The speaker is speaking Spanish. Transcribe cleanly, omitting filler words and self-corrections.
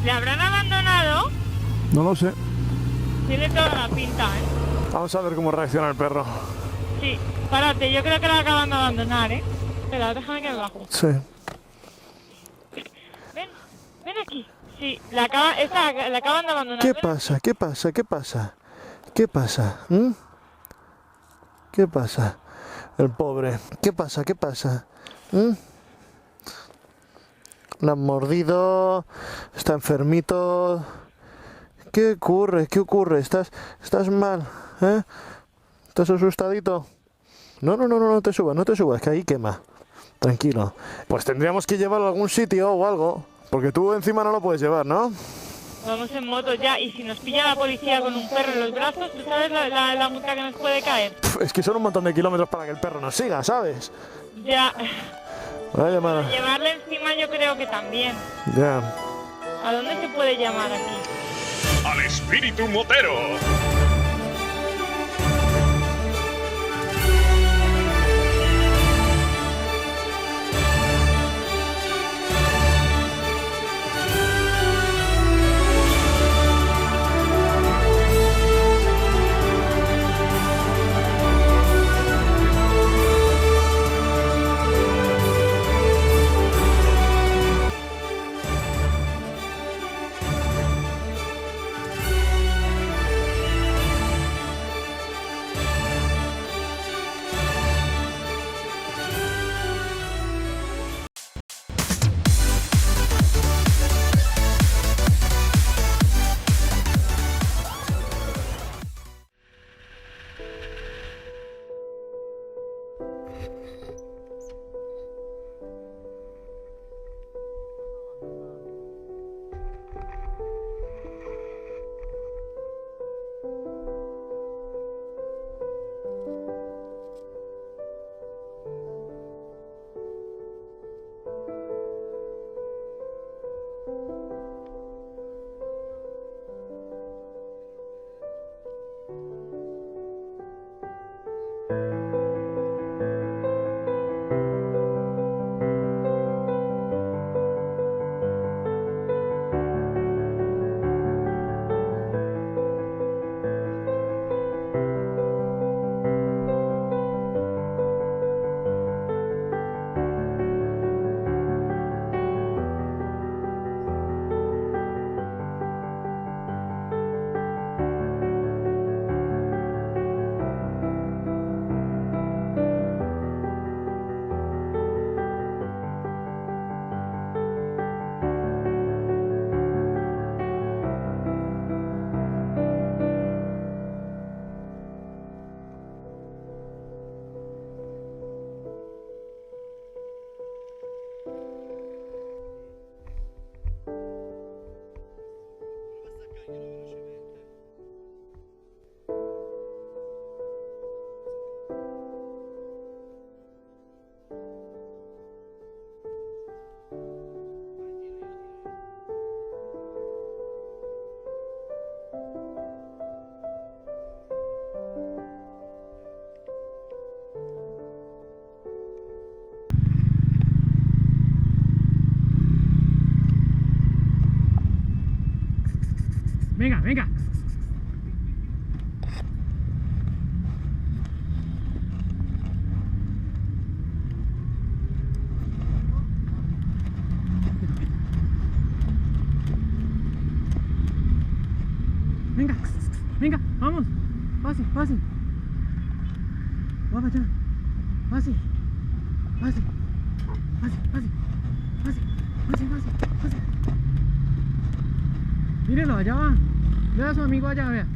¿Le habrán abandonado? No lo sé. Tiene toda la pinta, ¿eh? Vamos a ver cómo reacciona el perro. Sí, párate, yo creo que la acaban de abandonar, ¿eh? Espera, déjame que me bajo. Sí. Ven aquí. Sí, la acaban de abandonar. ¿Qué Ven. pasa? ¿Qué pasa? ¿Qué pasa? ¿Qué pasa? ¿Mm? ¿Qué pasa? El pobre. ¿Qué pasa? ¿Qué pasa? ¿Mm? ¿La han mordido? ¿Está enfermito? ¿Qué ocurre? ¿Qué ocurre? ¿Estás mal? ¿Eh? ¿Estás asustadito? No te subas, que ahí quema. Tranquilo. Pues tendríamos que llevarlo a algún sitio o algo, porque tú encima no lo puedes llevar, ¿no? Vamos en moto ya, y si nos pilla la policía con un perro en los brazos, ¿tú sabes la multa que nos puede caer? Es que son un montón de kilómetros para que el perro nos siga, ¿sabes? Ya. Voy a llamar. Llevarle encima yo creo que también. Ya. ¿A dónde se puede llamar aquí? Al espíritu motero. Venga, venga. Venga, venga, vamos. Fácil, fácil. Vamos allá. Fácil. Fácil. Fácil, fácil. Fácil, fácil, fácil, fácil. Mírelo, allá va. Vea a su amigo allá, vea.